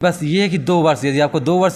बस ये है कि 2 वर्ष, यदि आपको 2 वर्ष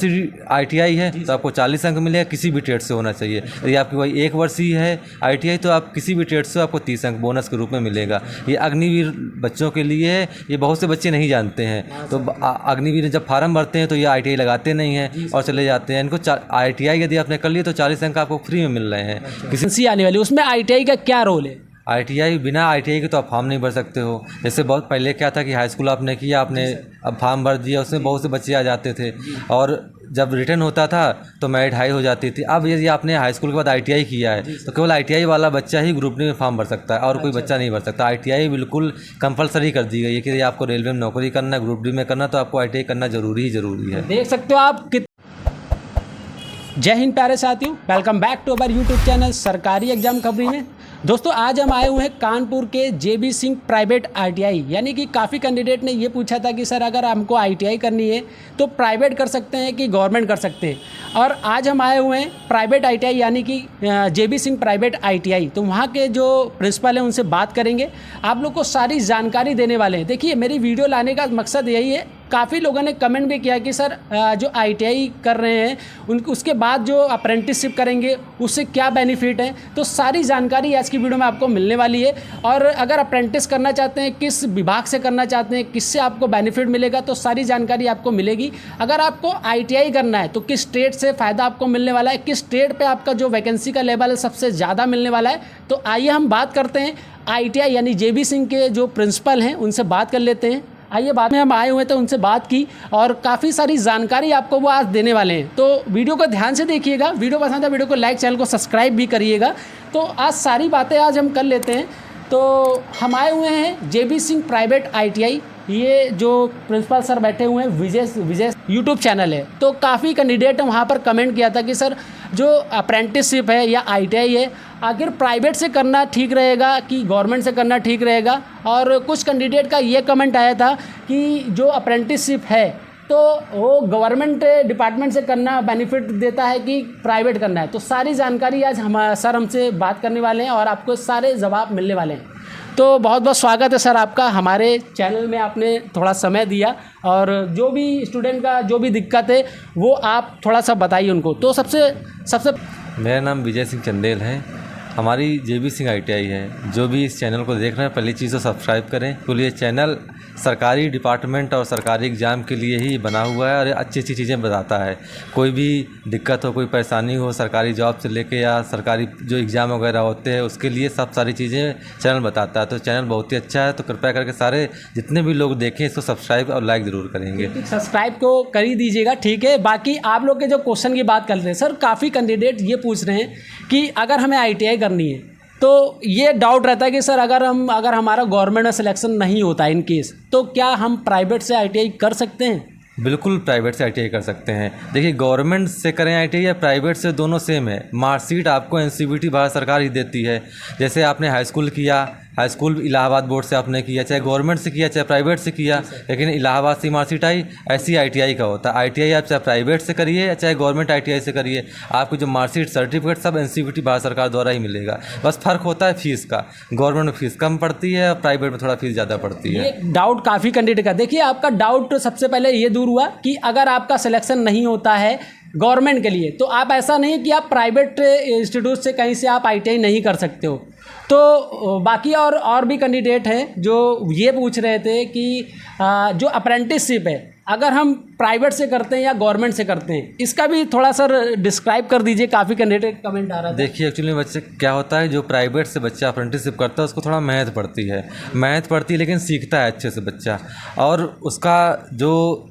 ITI है तो आपको 40 अंक मिलेगा, किसी भी ट्रेड से होना चाहिए। यदि आपकी वही 1 वर्षीय है ITI तो आप किसी भी ट्रेड से आपको 30 अंक बोनस के रूप में मिलेगा। ये अग्निवीर बच्चों के लिए है, ये बहुत से बच्चे नहीं जानते हैं। तो अग्निवीर जब फार्म भरते हैं तो ये ITI लगाते नहीं हैं और चले जाते हैं। इनको ITI यदि आपने कर लिया तो 40 अंक आपको फ्री में मिल रहे हैं। किसी आने वाली उसमें ITI का क्या रोल है? ITI, बिना ITI के तो आप फॉर्म नहीं भर सकते हो। जैसे बहुत पहले क्या था कि हाई स्कूल आपने किया, आपने अब फॉर्म भर दिया, उसमें बहुत से बच्चे आ जाते थे और जब रिटर्न होता था तो मेरिट हाई हो जाती थी। अब यदि आपने हाई स्कूल के बाद ITI किया है तो केवल ITI वाला बच्चा ही ग्रुप डी में फॉर्म भर सकता है और कोई बच्चा नहीं भर सकता। ITI बिल्कुल कंपलसरी कर दी गई है कि यदि आपको रेलवे में नौकरी करना है, ग्रुप डी में करना, तो आपको ITI करना ज़रूरी है। देख सकते हो आप जय हिंद प्यारे साथियों, welcome back to our YouTube channel सरकारी एग्जाम खबरी में। दोस्तों आज हम आए हुए हैं कानपुर के JB सिंह प्राइवेट ITI, यानी कि काफ़ी कैंडिडेट ने ये पूछा था कि सर अगर हमको ITI करनी है तो प्राइवेट कर सकते हैं कि गवर्नमेंट कर सकते हैं। और आज हम आए हुए हैं प्राइवेट ITI यानी कि JB सिंह प्राइवेट ITI, तो वहाँ के जो प्रिंसिपल हैं उनसे बात करेंगे, आप लोग को सारी जानकारी देने वाले हैं। देखिए मेरी वीडियो लाने का मकसद यही है, काफ़ी लोगों ने कमेंट भी किया कि सर जो ITI कर रहे हैं उसके बाद जो अप्रेंटिसशिप करेंगे उससे क्या बेनिफिट है, तो सारी जानकारी आज की वीडियो में आपको मिलने वाली है। और अगर अप्रेंटिस करना चाहते हैं, किस विभाग से करना चाहते हैं, किससे आपको बेनिफिट मिलेगा, तो सारी जानकारी आपको मिलेगी। अगर आपको ITI करना है तो किस स्टेट से फ़ायदा आपको मिलने वाला है, किस स्टेट पर आपका जो वैकेंसी का लेवल है सबसे ज़्यादा मिलने वाला है, तो आइए हम बात करते हैं ITI यानी JB सिंह के जो प्रिंसिपल हैं उनसे बात कर लेते हैं। आइए, बाद में हम आए हुए थे उनसे बात की और काफ़ी सारी जानकारी आपको वो आज देने वाले हैं, तो वीडियो को ध्यान से देखिएगा। वीडियो पसंद है वीडियो को लाइक, चैनल को सब्सक्राइब भी करिएगा। तो आज सारी बातें आज हम कर लेते हैं। तो हम आए हुए हैं JB सिंह प्राइवेट ITI, ये जो प्रिंसिपल सर बैठे हुए हैं विजय यूट्यूब चैनल है। तो काफ़ी कैंडिडेट वहाँ पर कमेंट किया था कि सर जो अप्रेंटिसशिप है या ITI है आखिर प्राइवेट से करना ठीक रहेगा कि गवर्नमेंट से करना ठीक रहेगा। और कुछ कैंडिडेट का ये कमेंट आया था कि जो अप्रेंटिसशिप है तो वो गवर्नमेंट डिपार्टमेंट से करना बेनिफिट देता है कि प्राइवेट करना है। तो सारी जानकारी आज सर हमसे बात करने वाले हैं और आपको सारे जवाब मिलने वाले हैं। तो बहुत बहुत स्वागत है सर आपका हमारे चैनल में, आपने थोड़ा समय दिया और जो भी स्टूडेंट का जो भी दिक्कत है वो आप थोड़ा सा बताइए उनको। तो सबसे मेरा नाम विजय सिंह चंदेल है, हमारी JB सिंह ITI है। जो भी इस चैनल को देख रहे हैं पहली चीज़ तो सब्सक्राइब करें, क्योंकि ये चैनल सरकारी डिपार्टमेंट और सरकारी एग्ज़ाम के लिए ही बना हुआ है और अच्छी अच्छी चीज़ें बताता है। कोई भी दिक्कत हो, कोई परेशानी हो सरकारी जॉब से लेके या सरकारी जो एग्ज़ाम वगैरह होते हैं उसके लिए सब सारी चीज़ें चैनल बताता है। तो चैनल बहुत ही अच्छा है, तो कृपया करके सारे जितने भी लोग देखें इसको सब्सक्राइब और लाइक ज़रूर करेंगे। सब्सक्राइब को कर ही दीजिएगा, ठीक है। बाकी आप लोग के जो क्वेश्चन की बात कर रहे हैं सर, काफ़ी कैंडिडेट ये पूछ रहे हैं कि अगर हमें ITI करनी है तो ये डाउट रहता है कि सर अगर हमारा गवर्नमेंट में सिलेक्शन नहीं होता इन केस, तो क्या हम प्राइवेट से ITI कर सकते हैं? बिल्कुल प्राइवेट से ITI कर सकते हैं। देखिए गवर्नमेंट से करें ITI या प्राइवेट से, दोनों सेम है। मार्कशीट आपको NCVT भारत सरकार ही देती है। जैसे आपने हाई स्कूल किया, हाई स्कूल इलाहाबाद बोर्ड से आपने किया, चाहे गवर्नमेंट से किया चाहे प्राइवेट से किया, लेकिन इलाहाबाद से मार्कशीट आई, ऐसी ITI का होता है। ITI आप चाहे प्राइवेट से करिए या चाहे गवर्नमेंट ITI से करिए, आपको जो मार्कशीट सर्टिफिकेट सब NCVT भारत सरकार द्वारा ही मिलेगा। बस फ़र्क होता है फीस का, गवर्नमेंट में फ़ीस कम पड़ती है और प्राइवेट में थोड़ा फीस ज़्यादा पड़ती है। ये डाउट काफ़ी कैंडिडेट का, देखिए आपका डाउट सबसे पहले ये दूर हुआ कि अगर आपका सिलेक्शन नहीं होता है गवर्नमेंट के लिए तो आप ऐसा नहीं कि आप प्राइवेट इंस्टीट्यूट से कहीं से आप ITI नहीं कर सकते हो। तो बाकी और भी कैंडिडेट हैं जो ये पूछ रहे थे कि जो अप्रेंटिसशिप है अगर हम प्राइवेट से करते हैं या गवर्नमेंट से करते हैं, इसका भी थोड़ा सर डिस्क्राइब कर दीजिए। काफ़ी कैंडिडेट कमेंट आ रहा है। देखिए एक्चुअली बच्चे क्या होता है, जो प्राइवेट से बच्चा अप्रेंटिसशिप करता है उसको थोड़ा मेहनत पड़ती है लेकिन सीखता है अच्छे से बच्चा, और उसका जो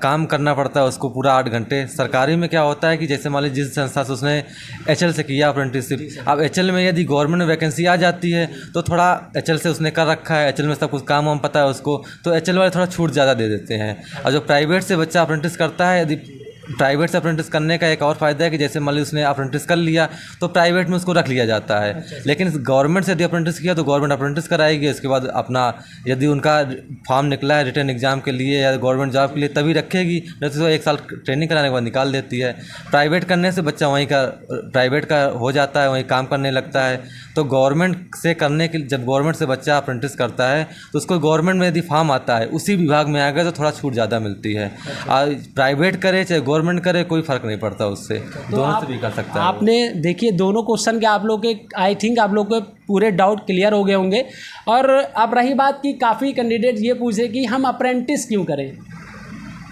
काम करना पड़ता है उसको पूरा 8 घंटे। सरकारी में क्या होता है कि जैसे मान लीजिए जिस संस्था से उसने HL से किया अप्रेंटिसशिप, अब HL में यदि गवर्नमेंट में वैकेंसी आ जाती है तो थोड़ा HL से उसने कर रखा है, HL में सब कुछ काम वाम पता है उसको, तो HL वाले थोड़ा छूट ज़्यादा दे देते हैं। और जो प्राइवेट से बच्चा अप्रेंटिस करता है, यदि प्राइवेट से अप्रेंटिस करने का एक और फ़ायदा है कि जैसे मान लीजिए उसने अप्रेंटिस कर लिया तो प्राइवेट में उसको रख लिया जाता है। लेकिन गवर्नमेंट से यदि अप्रेंटिस किया तो गवर्नमेंट अप्रेंटिस कराएगी, उसके बाद अपना यदि उनका फॉर्म निकला है रिटर्न एग्जाम के लिए या गवर्नमेंट जॉब के लिए तभी रखेगी, नहीं तो 1 साल ट्रेनिंग कराने के बाद निकाल देती है। प्राइवेट करने से बच्चा वहीं का प्राइवेट का हो जाता है, वहीं काम करने लगता है। तो गवर्नमेंट से करने के जब गवर्नमेंट से बच्चा अप्रेंटिस करता है तो उसको गवर्नमेंट में यदि फॉर्म आता है उसी विभाग में आ गया तो थोड़ा छूट ज़्यादा मिलती है। प्राइवेट करे चाहे गवर्नमेंट करे कोई फ़र्क नहीं पड़ता उससे, दोनों से भी कर सकता है। आपने देखिए दोनों क्वेश्चन के आप लोग के आई थिंक आप लोग के पूरे डाउट क्लियर हो गए होंगे। और अब रही बात कि काफ़ी कैंडिडेट ये पूछे कि हम अप्रेंटिस क्यों करें,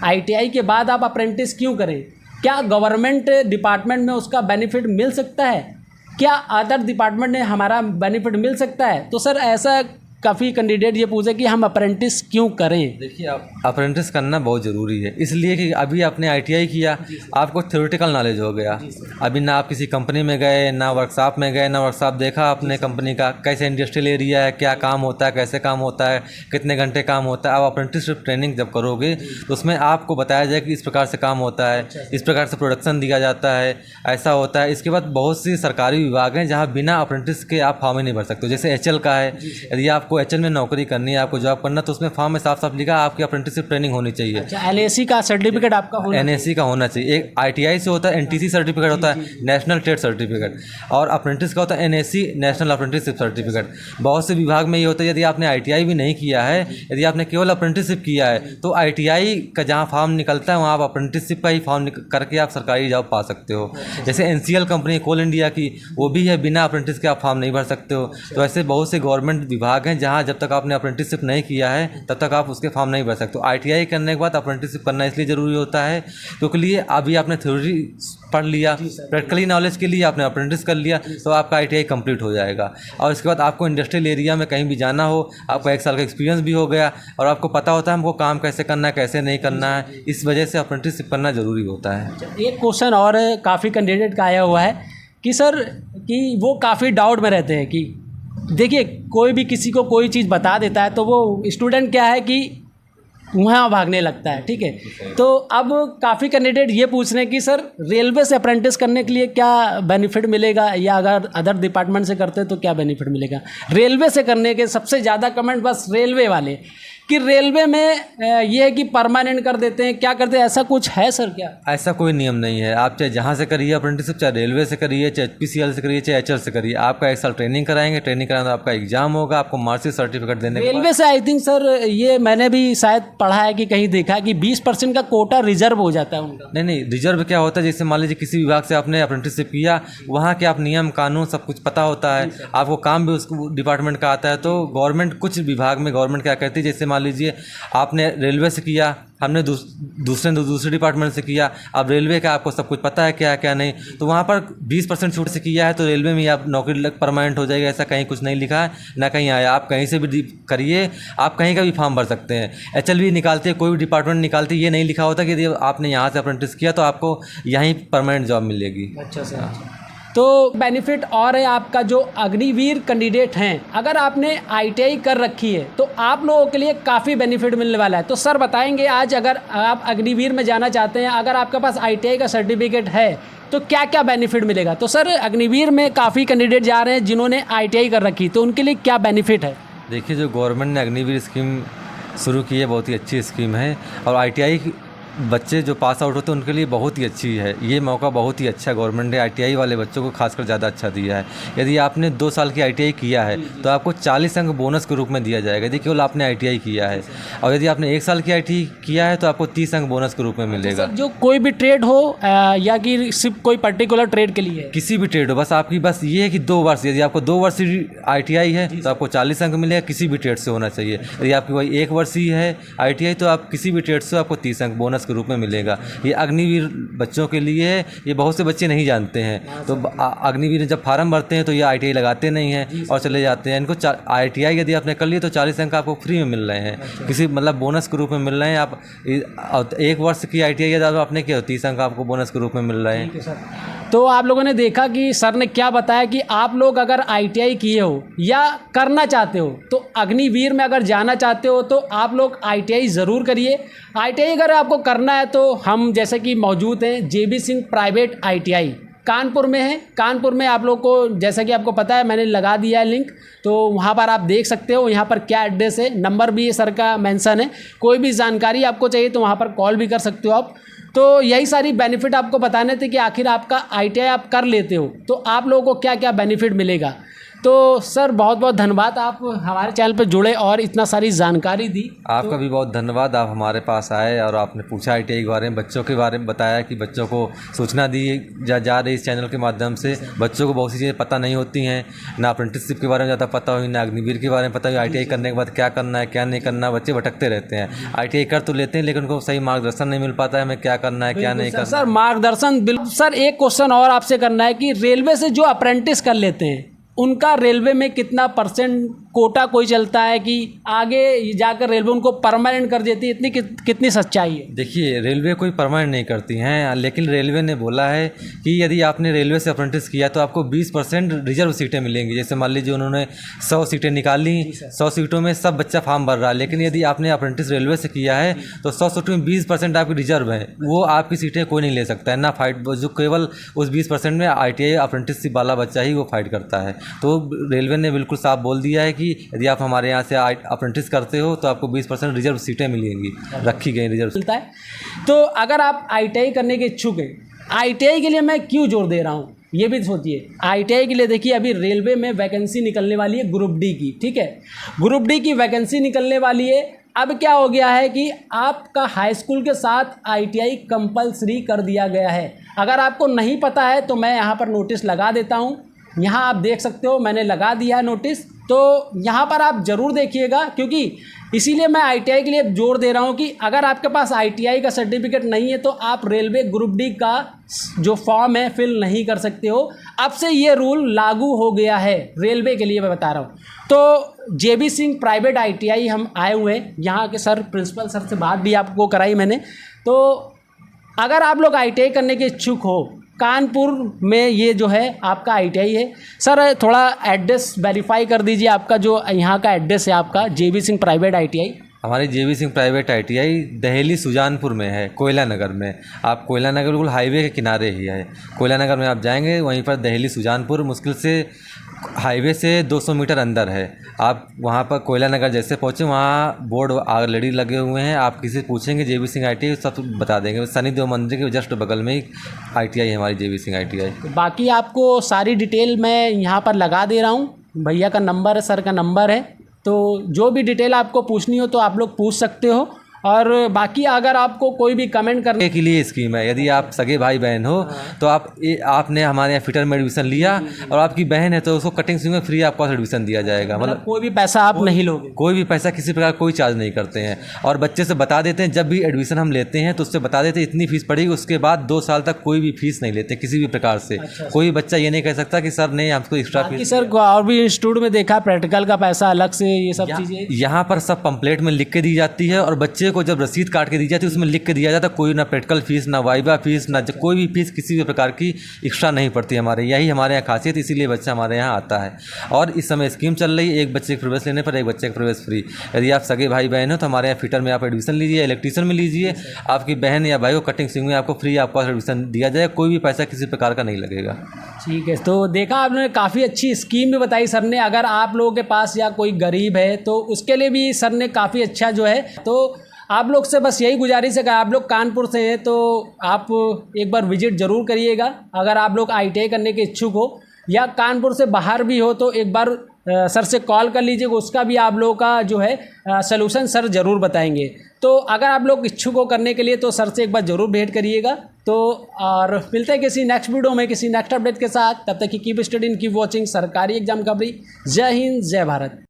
आईटीआई के बाद आप अप्रेंटिस क्यों करें, क्या गवर्नमेंट डिपार्टमेंट में उसका बेनिफिट मिल सकता है, क्या अदर डिपार्टमेंट में हमारा बेनिफिट मिल सकता है। तो सर ऐसा काफ़ी कैंडिडेट ये पूछे कि हम अप्रेंटिस क्यों करें। देखिए अप्रेंटिस करना बहुत ज़रूरी है, इसलिए कि अभी आपने आईटीआई किया, आपको थ्योरेटिकल नॉलेज हो गया। अभी ना आप किसी कंपनी में गए, ना वर्कशॉप में गए, ना वर्कशॉप देखा आपने कंपनी का कैसे इंडस्ट्रियल एरिया है, क्या काम होता है, कैसे काम होता है, कितने घंटे काम होता है। आप अप्रेंटिसशिप ट्रेनिंग जब करोगे तो उसमें आपको बताया जाए कि इस प्रकार से काम होता है, इस प्रकार से प्रोडक्शन दिया जाता है, ऐसा होता है। इसके बाद बहुत सी सरकारी विभाग हैं जहाँ बिना अप्रेंटिस के आप फॉर्म ही नहीं भर सकते। जैसे एचएल का है, यदि आपको एचएल में नौकरी करनी है, आपको जॉब करना, तो उसमें फॉर्म में साफ साफ लिखा आपकी अप्रेंटिसशिप ट्रेनिंग होनी चाहिए। अच्छा, एनएसी का सर्टिफिकेट आपका होना एनएसी का होना चाहिए। एक आईटीआई से होता है एनटीसी सर्टिफिकेट होता है, नेशनल ट्रेड सर्टिफिकेट, और अप्रेंटिस का होता है एनएसी, नेशनल अप्रेंटिसशिप सर्टिफिकेट। बहुत से विभाग में ये होता है यदि आपने आईटीआई भी नहीं किया है, यदि आपने केवल अप्रेंटिसशिप किया है तो आईटीआई का जहाँ फॉर्म निकलता है वहाँ आप अप्रेंटिसशिप का ही फॉर्म करके आप सरकारी जॉब पा सकते हो। जैसे एनसीएल कंपनी कोल इंडिया की, वो भी है, बिना अप्रेंटिस के आप फॉर्म नहीं भर सकते हो। तो ऐसे बहुत से गवर्नमेंट विभाग हैं जहाँ जब तक आपने अप्रेंटिसशिप नहीं किया है तब तक आप उसके फॉर्म नहीं भर सकते। आईटीआई करने के बाद अप्रेंटिसशिप करना इसलिए ज़रूरी होता है क्योंकि लिए अभी आपने थ्योरी पढ़ लिया, प्रैक्टिकली नॉलेज के लिए आपने अप्रेंटिस कर लिया तो आपका आईटीआई कंप्लीट हो जाएगा। और इसके बाद आपको इंडस्ट्रियल एरिया में कहीं भी जाना हो, आपको 1 साल का एक्सपीरियंस भी हो गया और आपको पता होता है हमको काम कैसे करना है, कैसे नहीं करना है। इस वजह से अप्रेंटिसशिप करना ज़रूरी होता है। एक क्वेश्चन और काफ़ी कैंडिडेट का आया हुआ है कि सर कि वो काफ़ी डाउट में रहते हैं कि देखिए कोई भी किसी को कोई चीज़ बता देता है तो वो स्टूडेंट क्या है कि वहाँ भागने लगता है, ठीक है। तो अब काफ़ी कैंडिडेट ये पूछ रहे हैं कि सर रेलवे से अप्रेंटिस करने के लिए क्या बेनिफिट मिलेगा, या अगर अदर डिपार्टमेंट से करते तो क्या बेनिफिट मिलेगा। रेलवे से करने के सबसे ज़्यादा कमेंट बस रेलवे वाले कि रेलवे में ये है कि परमानेंट कर देते हैं, क्या करते हैं, ऐसा कुछ है सर क्या? ऐसा कोई नियम नहीं है। आप चाहे जहाँ से करिए अप्रेंटिसशिप, चाहे रेलवे से करिए, चाहे एचपीसीएल से करिए, चाहे एचएल से करिए, आपका 1 साल ट्रेनिंग कराएंगे, ट्रेनिंग कराने आपका एग्जाम होगा, आपको मार्कशीट सर्टिफिकेट देने के बाद। रेलवे से आई थिंक सर ये मैंने भी शायद पढ़ा है कि कहीं देखा है कि 20% का कोटा रिजर्व हो जाता है उनका। नहीं, रिजर्व क्या होता है, जैसे मान लीजिए किसी विभाग से आपने अप्रेंटिसशिप किया, वहाँ के आप नियम कानून सब कुछ पता होता है, आपको काम भी उस डिपार्टमेंट का आता है। तो गवर्नमेंट कुछ विभाग में गवर्नमेंट क्या कहती है, जैसे मान लीजिए आपने रेलवे से किया, हमने दूसरे डिपार्टमेंट से किया, अब रेलवे का आपको सब कुछ पता है क्या क्या नहीं, तो वहाँ पर 20% छूट से किया है तो रेलवे में आप नौकरी परमानेंट हो जाएगा, ऐसा कहीं कुछ नहीं लिखा है, ना कहीं आया। आप कहीं से भी करिए, आप कहीं का भी फॉर्म भर सकते हैं। एचएल भी निकालती है, कोई भी डिपार्टमेंट निकालती है, ये नहीं लिखा होता कि यदि आपने यहाँ से अप्रेंटिस किया तो आपको यहीं परमानेंट जॉब मिलेगी। अच्छा सर। तो बेनिफिट और है आपका जो अग्निवीर कैंडिडेट हैं, अगर आपने आईटीआई कर रखी है तो आप लोगों के लिए काफ़ी बेनिफिट मिलने वाला है। तो सर बताएंगे आज अगर आप अग्निवीर में जाना चाहते हैं, अगर आपके पास आईटीआई का सर्टिफिकेट है तो क्या क्या बेनिफिट मिलेगा। तो सर अग्निवीर में काफ़ी कैंडिडेट जा रहे हैं जिन्होंने आईटीआई कर रखी, तो उनके लिए क्या बेनिफिट है। देखिए जो गवर्नमेंट ने अग्निवीर स्कीम शुरू की है बहुत ही अच्छी स्कीम है, और आईटीआई बच्चे जो पास आउट होते हैं उनके लिए बहुत ही अच्छी है। ये मौका बहुत ही अच्छा गवर्नमेंट ने आईटीआई वाले बच्चों को खासकर ज़्यादा अच्छा दिया है। यदि आपने 2 साल की आईटीआई किया है तो आपको 40 अंक बोनस के रूप में दिया जाएगा, यदि केवल आपने आईटीआई किया है। और यदि आपने 1 साल की आईटीआई किया है तो आपको 30 अंक बोनस के रूप में मिलेगा। जो कोई भी ट्रेड हो या कि सिर्फ कोई पर्टिकुलर ट्रेड के लिए? किसी भी ट्रेड हो, बस आपकी बस ये है कि 2 वर्ष, यदि आपको 2 वर्ष आईटीआई है तो आपको 40 अंक मिलेगा, किसी भी ट्रेड से होना चाहिए। यदि आपकी वही 1 वर्ष ही है आईटीआई तो आप किसी भी ट्रेड से आपको 30 अंक बोनस के रूप में मिलेगा। ये अग्निवीर बच्चों के लिए है, ये बहुत से बच्चे नहीं जानते हैं। तो अग्निवीर जब फार्म भरते हैं तो ये आईटीआई लगाते नहीं हैं और चले जाते हैं। इनको आईटीआई यदि आपने कर लिया तो 40 अंक आपको फ्री में मिल रहे हैं, किसी मतलब बोनस के रूप में मिल रहे हैं। आप 1 वर्ष की आईटीआई यदि आपने किया 30 अंक आपको बोनस के रूप में मिल रहे हैं। तो आप लोगों ने देखा कि सर ने क्या बताया कि आप लोग अगर आईटीआई किए हो या करना चाहते हो तो अग्निवीर में अगर जाना चाहते हो तो आप लोग आईटीआई ज़रूर करिए। आईटीआई अगर आपको करना है तो हम जैसे कि मौजूद हैं जेबी सिंह प्राइवेट आईटीआई कानपुर में है। कानपुर में आप लोग को जैसा कि आपको पता है मैंने लगा दिया है लिंक, तो वहाँ पर आप देख सकते हो। यहाँ पर क्या एड्रेस है, नंबर भी सर का मेंशन है। कोई भी जानकारी आपको चाहिए तो वहाँ पर कॉल भी कर सकते हो आप। तो यही सारी बेनिफिट आपको बताने थे कि आखिर आपका आईटीआई आप कर लेते हो तो आप लोगों को क्या क्या बेनिफिट मिलेगा। तो सर बहुत बहुत धन्यवाद, आप हमारे चैनल पर जुड़े और इतना सारी जानकारी दी। आपका भी बहुत धन्यवाद, आप हमारे पास आए और आपने पूछा आईटीआई के बारे में, बच्चों के बारे में बताया कि बच्चों को सूचना दी जा रही इस चैनल के माध्यम से। बच्चों को बहुत सी चीज़ें पता नहीं होती हैं, ना अप्रेंटिसशिप के बारे में ज़्यादा पता हुई, ना अग्निवीर के बारे में पता हुई। आईटीआई करने के बाद क्या करना है क्या नहीं करना, बच्चे भटकते रहते हैं। आईटीआई कर तो लेते हैं लेकिन उनको सही मार्गदर्शन नहीं मिल पाता है, हमें क्या करना है क्या नहीं करना। सर मार्गदर्शन बिल्कुल। सर एक क्वेश्चन और आपसे करना है कि रेलवे से जो अप्रेंटिस कर लेते हैं उनका रेलवे में कितना परसेंट कोटा कोई चलता है कि आगे जाकर रेलवे उनको परमानेंट कर देती है, इतनी कितनी सच्चाई है? देखिए रेलवे कोई परमानेंट नहीं करती हैं, लेकिन रेलवे ने बोला है कि यदि आपने रेलवे से अप्रेंटिस किया तो आपको 20% रिजर्व सीटें मिलेंगी। जैसे मान लीजिए उन्होंने 100 सीटें निकाली, 100 सीटों में सब बच्चा फॉर्म भर रहा है, लेकिन यदि आपने अप्रेंटिस रेलवे से किया है तो 100 सीटों में 20% आपकी रिजर्व है, वो आपकी सीटें कोई नहीं ले सकता है ना फाइट। जो केवल उस 20% में आईटीआई अप्रेंटिसशिप वाला बच्चा ही वो फाइट करता है। तो रेलवे ने बिल्कुल साफ बोल दिया है कि यदि आप हमारे यहाँ से अप्रेंटिस करते हो तो आपको 20% रिजर्व सीटें मिलेंगी, रखी गई रिजर्व मिलता है। तो अगर आप आईटीआई करने के इच्छुक हैं, आईटीआई के लिए मैं क्यों जोर दे रहा हूँ ये भी सोचिए। आईटीआई के लिए देखिए अभी रेलवे में वैकेंसी निकलने वाली है ग्रुप डी की, ठीक है, ग्रुप डी की वैकेंसी निकलने वाली है। अब क्या हो गया है कि आपका हाई स्कूल के साथ आईटीआई कंपलसरी कर दिया गया है। अगर आपको नहीं पता है तो मैं यहाँ पर नोटिस लगा देता हूँ, यहाँ आप देख सकते हो मैंने लगा दिया है नोटिस, तो यहाँ पर आप ज़रूर देखिएगा, क्योंकि इसीलिए मैं आईटीआई के लिए जोर दे रहा हूँ कि अगर आपके पास आईटीआई का सर्टिफिकेट नहीं है तो आप रेलवे ग्रुप डी का जो फॉर्म है फिल नहीं कर सकते हो। अब से ये रूल लागू हो गया है रेलवे के लिए, मैं बता रहा हूँ। तो जेबी सिंह प्राइवेट आईटीआई हम आए हुए हैं, यहाँ के सर प्रिंसिपल सर से बात भी आपको कराई मैंने। तो अगर आप लोग आईटीआई करने के इच्छुक हो, कानपुर में ये जो है आपका आईटीआई है। सर थोड़ा एड्रेस वेरीफाई कर दीजिए, आपका जो यहाँ का एड्रेस है आपका जेबी सिंह प्राइवेट आईटीआई। हमारी जेबी सिंह प्राइवेट आईटीआई दहली सुजानपुर में है, कोयला नगर में। आप कोयला नगर बिल्कुल हाईवे के किनारे ही है। कोयला नगर में आप जाएंगे वहीं पर दहली सुजानपुर, मुश्किल से हाईवे से 200 मीटर अंदर है। आप वहाँ पर कोयला नगर जैसे पहुँचे वहाँ बोर्ड ऑलरेडी लगे हुए हैं, आप किसी से पूछेंगे जेबी सिंह आईटीआई सब बता देंगे। शनिदेव मंदिर के जस्ट बगल में ही आईटीआई है हमारी जेबी सिंह आईटीआई। बाकी आपको सारी डिटेल मैं यहाँ पर लगा दे रहा हूँ, भैया का नंबर है, सर का नंबर है, तो जो भी डिटेल आपको पूछनी हो तो आप लोग पूछ सकते हो। और बाकी अगर आपको कोई भी कमेंट करने के लिए स्कीम है, यदि आप सगे भाई बहन हो तो आपने हमारे यहाँ फिटर में एडमिशन लिया और आपकी बहन है तो उसको कटिंग स्कीम में फ्री आपको एडमिशन दिया जाएगा। मतलब कोई भी पैसा आप नहीं लोगे, कोई भी पैसा किसी प्रकार कोई चार्ज नहीं करते हैं। और बच्चे से बता देते हैं जब भी एडमिशन हम लेते हैं तो उससे बता देते हैं इतनी फीस पड़ेगी, उसके बाद 2 साल तक कोई भी फीस नहीं लेते किसी भी प्रकार से। कोई बच्चा ये नहीं कह सकता कि सर नहीं हमको एक्स्ट्रा फीस। सर और भी इंस्टीट्यूट में देखा प्रैक्टिकल का पैसा अलग से, ये सब चीज़ें यहाँ पर सब पंपलेट में लिख के दी जाती है और बच्चे को जब रसीद काट दी जाती है उसमें लिख के दिया जाता है कोई ना प्रैक्टिकल फीस, ना वाइवा फीस, ना कोई भी फीस किसी भी प्रकार की एक्स्ट्रा नहीं पड़ती हमारे। यही हमारे यहाँ खासियत, इसीलिए बच्चा हमारे यहाँ आता है। और इस समय स्कीम चल रही है, एक बच्चे का प्रवेश लेने पर एक बच्चे का प्रवेश फ्री। यदि आप सगे भाई बहन हो तो हमारे यहाँ फिटर में आप एडमिशन लीजिए, इलेक्ट्रीशियन में लीजिए, आपकी बहन या भाई को कटिंग स्कीम में आपको फ्री आपको एडमिशन दिया जाए, कोई भी पैसा किसी प्रकार का नहीं लगेगा। ठीक है, तो देखा आपने काफ़ी अच्छी स्कीम भी बताई सर ने। अगर आप लोगों के पास या कोई गरीब है तो उसके लिए भी सर ने काफ़ी अच्छा जो है, तो आप लोग से बस यही गुजारिश है कि आप लोग कानपुर से हैं तो आप एक बार विजिट ज़रूर करिएगा। अगर आप लोग आईटीआई करने के इच्छुक हो या कानपुर से बाहर भी हो तो एक बार सर से कॉल कर लीजिएगा, उसका भी आप लोगों का जो है सलूशन सर ज़रूर बताएंगे। तो अगर आप लोग इच्छुक हो करने के लिए तो सर से एक बार ज़रूर भेंट करिएगा। तो और मिलते हैं किसी नेक्स्ट वीडियो में किसी नेक्स्ट अपडेट के साथ, तब तक की कीप स्टडीइंग कीप वॉचिंग सरकारी एग्जाम खबरी। जय हिंद, जय भारत।